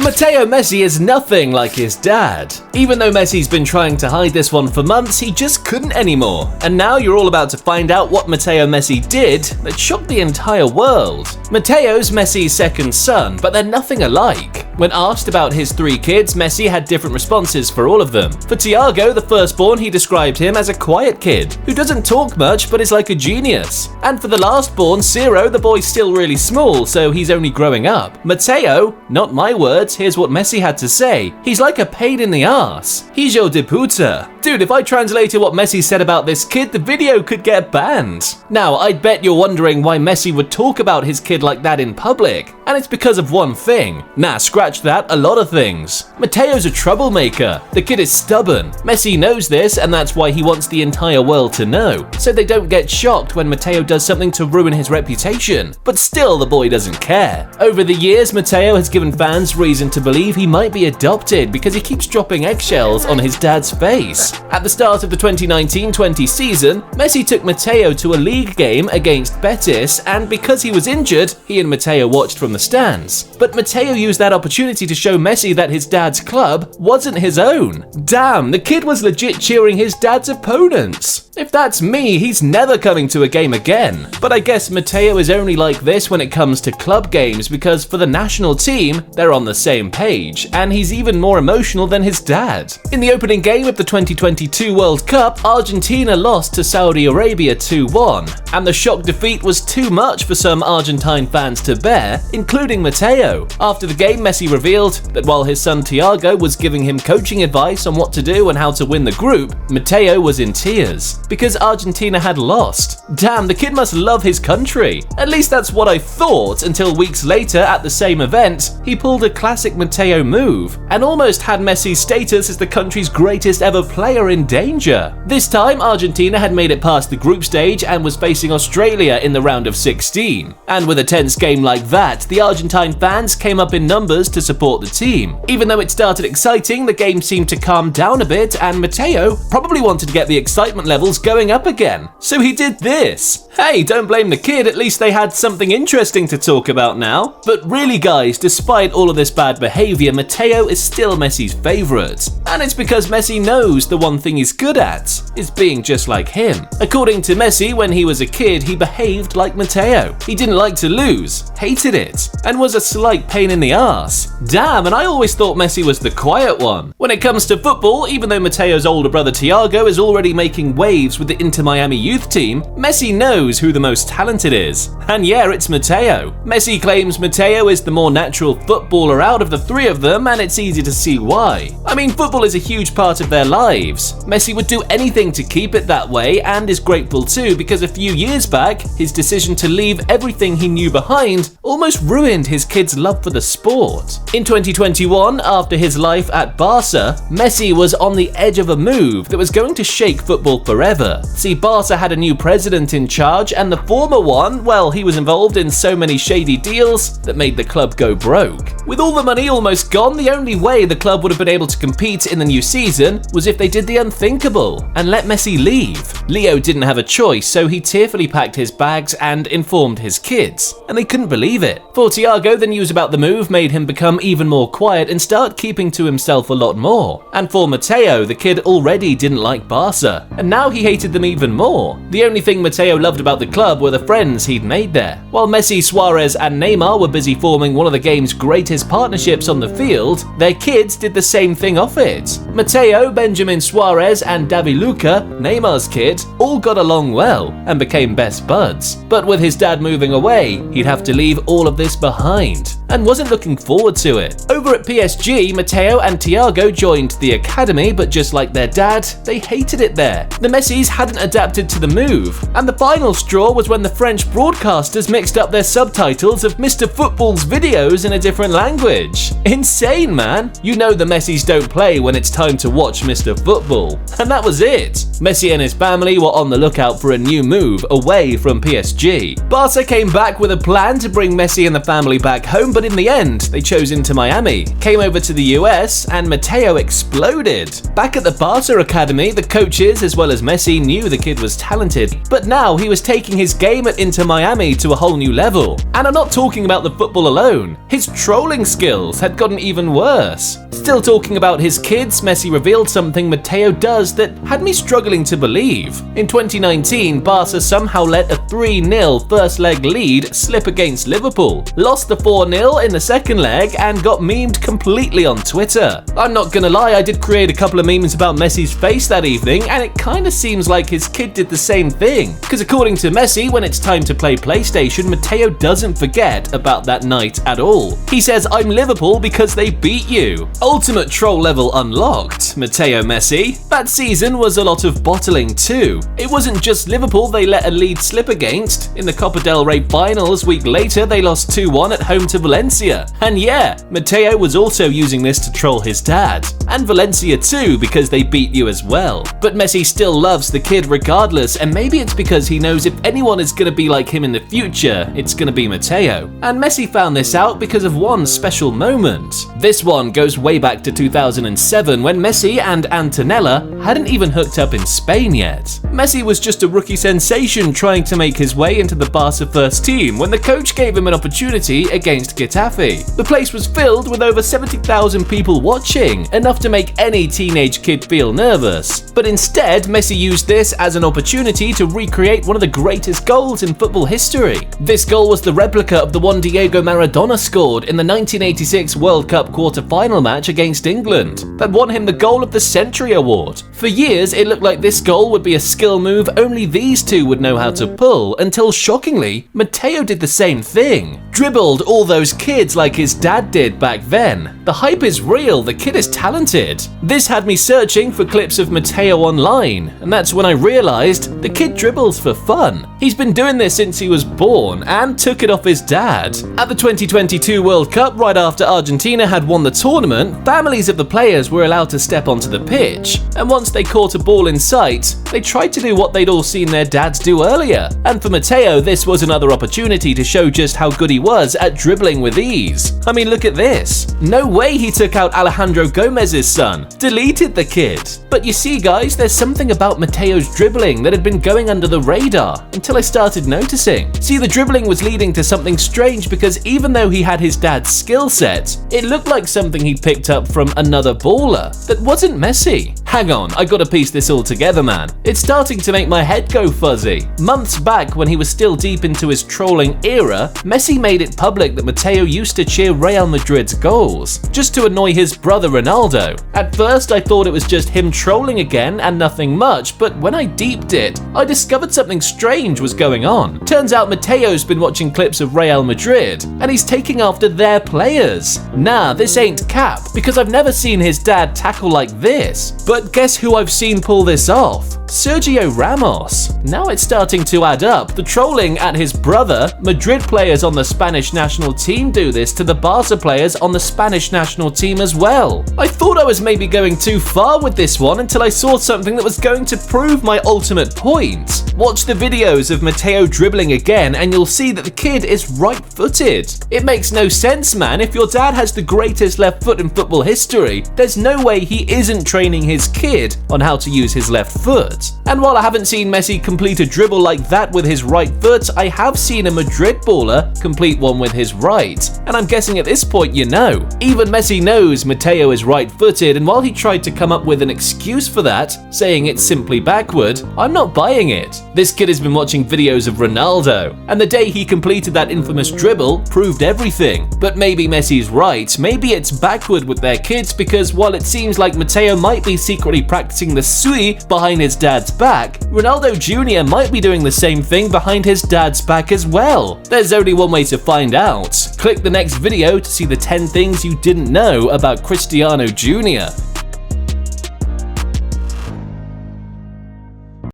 Mateo Messi is nothing like his dad. Even though Messi's been trying to hide this one for months, he just couldn't anymore. And now you're all about to find out what Mateo Messi did that shocked the entire world. Mateo's Messi's second son, but they're nothing alike. When asked about his 3 kids, Messi had different responses for all of them. For Thiago, the firstborn, he described him as a quiet kid, who doesn't talk much but is like a genius. And for the lastborn, Ciro, the boy's still really small, so he's only growing up. Mateo, not my words, here's what Messi had to say. He's like a pain in the ass. Hijo de puta. Dude, if I translated what Messi said about this kid, the video could get banned. Now, I'd bet you're wondering why Messi would talk about his kid like that in public. And it's because of one thing. Nah, scratch that, a lot of things. Mateo's a troublemaker. The kid is stubborn. Messi knows this, and that's why he wants the entire world to know, so they don't get shocked when Mateo does something to ruin his reputation. But still, the boy doesn't care. Over the years, Mateo has given fans reason to believe he might be adopted because he keeps dropping eggshells on his dad's face. At the start of the 2019-20 season, Messi took Mateo to a league game against Betis, and because he was injured, he and Mateo watched from the stands. But Mateo used that opportunity to show Messi that his dad's club wasn't his own. Damn, the kid was legit cheering his dad's opponents. If that's me, he's never coming to a game again. But I guess Mateo is only like this when it comes to club games because for the national team, they're on the same page, and he's even more emotional than his dad. In the opening game of the 2022 World Cup, Argentina lost to Saudi Arabia 2-1, and the shock defeat was too much for some Argentine fans to bear, including Mateo. After the game, Messi revealed that while his son Thiago was giving him coaching advice on what to do and how to win the group, Mateo was in tears because Argentina had lost. Damn, the kid must love his country. At least that's what I thought, until weeks later at the same event, he pulled a classic Mateo move and almost had Messi's status as the country's greatest ever player in danger. This time, Argentina had made it past the group stage and was facing Australia in the round of 16. And with a tense game like that, the Argentine fans came up in numbers to support the team. Even though it started exciting, the game seemed to calm down a bit, and Mateo probably wanted to get the excitement levels going up again. So he did this. Hey, don't blame the kid, at least they had something interesting to talk about now. But really guys, despite all of this bad behavior, Mateo is still Messi's favorite. And it's because Messi knows the one thing he's good at is being just like him. According to Messi, when he was a kid, he behaved like Mateo. He didn't like to lose, hated it, and was a slight pain in the ass. Damn, and I always thought Messi was the quiet one. When it comes to football, even though Mateo's older brother Thiago is already making waves with the Inter Miami youth team, Messi knows who the most talented is. And yeah, it's Mateo. Messi claims Mateo is the more natural footballer out of the 3 of them, and it's easy to see why. I mean, football is a huge part of their lives. Messi would do anything to keep it that way, and is grateful too because a few years back, his decision to leave everything he knew behind almost ruined his kid's love for the sport. In 2021, after his life at Barca, Messi was on the edge of a move that was going to shake football forever. See, Barca had a new president in charge, and the former one, well, he was involved in so many shady deals that made the club go broke. With all the money almost gone, the only way the club would have been able to compete in the new season was if they did the unthinkable and let Messi leave. Leo didn't have a choice, so he tearfully packed his bags and informed his kids, and they couldn't believe it. For Thiago, the news about the move made him become even more quiet and start keeping to himself a lot more. And for Mateo, the kid already didn't like Barca, and now he hated them even more. The only thing Mateo loved about the club were the friends he'd made there. While Messi, Suarez, and Neymar were busy forming one of the game's greatest partnerships on the field, their kids did the same thing off it. Mateo, Benjamin Suarez, and Davi Luca, Neymar's kid, all got along well and became best buds. But with his dad moving away, he'd have to leave all of this behind, and wasn't looking forward to it. Over at PSG, Mateo and Thiago joined the academy, but just like their dad, they hated it there. The Messis hadn't adapted to the move, and the final straw was when the French broadcasters mixed up their subtitles of Mr. Football's videos in a different language. Insane, man. You know the Messis don't play when it's time to watch Mr. Football. And that was it. Messi and his family were on the lookout for a new move away from PSG. Barca came back with a plan to bring Messi and the family back home, but in the end, they chose Inter Miami, came over to the US, and Mateo exploded. Back at the Barca Academy, the coaches as well as Messi knew the kid was talented, but now he was taking his game at Inter Miami to a whole new level. And I'm not talking about the football alone. His trolling skills had gotten even worse. Still talking about his kids, Messi revealed something Mateo does that had me struggling to believe. In 2019, Barca somehow let a 3-0 first leg lead slip against Liverpool, lost the 4-0 in the second leg, and got memed completely on Twitter. I'm not gonna lie, I did create a couple of memes about Messi's face that evening, and it kinda seems like his kid did the same thing. Because according to Messi, when it's time to play PlayStation, Mateo doesn't forget about that night at all. He says, "I'm Liverpool because they beat you." Ultimate troll level unlocked, Mateo Messi. That season was a lot of bottling too. It wasn't just Liverpool they let a lead slip against. In the Copa del Rey finals week later, they lost 2-1 at home to Valencia. And yeah, Mateo was also using this to troll his dad. And Valencia too, because they beat you as well. But Messi still loves the kid regardless, and maybe it's because he knows if anyone is gonna be like him in the future, it's gonna be Mateo. And Messi found this out because of one special moment. This one goes way back to 2007 when Messi and Antonella hadn't even hooked up in Spain yet. Messi was just a rookie sensation trying to make his way into the Barca first team when the coach gave him an opportunity against Getafe. The place was filled with over 70,000 people watching, enough to make any teenage kid feel nervous. But instead, Messi used this as an opportunity to recreate one of the greatest goals in football history. This goal was the replica of the one Diego Maradona scored in the 1986 World Cup quarter-final match against England that won him the Goal of the Century award. For years, it looked like this goal would be a skill move only these two would know how to pull, until shockingly, Mateo did the same thing. Dribbled all those kids like his dad did back then. The hype is real, the kid is talented. This had me searching for clips of Mateo online, and that's when I realized the kid dribbles for fun. He's been doing this since he was born and took it off his dad. At the 2022 World Cup, right after Argentina had won the tournament, families of the players were allowed to step onto the pitch, and once they caught a ball in sight, they tried to do what they'd all seen their dads do earlier. And for Mateo, this was another opportunity to show just how good he was at dribbling with ease. I mean, look at this. No way he took out Alejandro Gomez's son. Deleted the kid. But you see guys, there's something about Mateo's dribbling that had been going under the radar until I started noticing. See, the dribbling was leading to something strange because even though he had his dad's skill set, it looked like something he'd picked up from another baller that wasn't Messi. Hang on, I gotta piece this all together, man. It's starting to make my head go fuzzy. Months back, when he was still deep into his trolling era, Messi made it public that Mateo used to cheer Real Madrid's goals, just to annoy his brother Ronaldo. At first, I thought it was just him trolling again and nothing much, but when I deeped it, I discovered something strange was going on. Turns out Mateo's been watching clips of Real Madrid, and he's taking after their players. Nah, this ain't cap, because I've never seen his dad tackle like this. But guess who I've seen pull this off? Sergio Ramos. Now it's starting to add up. The trolling at his brother, Madrid players on the Spanish national team do this to the Barca players on the Spanish national team as well. I thought I was maybe going too far with this one until I saw something that was going to prove my ultimate point. Watch the videos of Mateo dribbling again and you'll see that the kid is right-footed. It makes no sense, man. If your dad has the greatest left foot in football history, there's no way he isn't training his kid on how to use his left foot. And while I haven't seen Messi complete a dribble like that with his right foot, I have seen a Madrid baller complete one with his right. And I'm guessing at this point you know. Even Messi knows Mateo is right-footed, and while he tried to come up with an excuse for that, saying it's simply backward, I'm not buying it. This kid has been watching videos of Ronaldo, and the day he completed that infamous dribble proved everything. But maybe Messi's right, maybe it's backward with their kids, because while it seems like Mateo might be secretly practicing the sui behind his dad's back, Ronaldo Jr. might be doing the same thing behind his dad's back as well. There's only one way to find out. Click the next video to see the 10 things you didn't know about Cristiano Jr.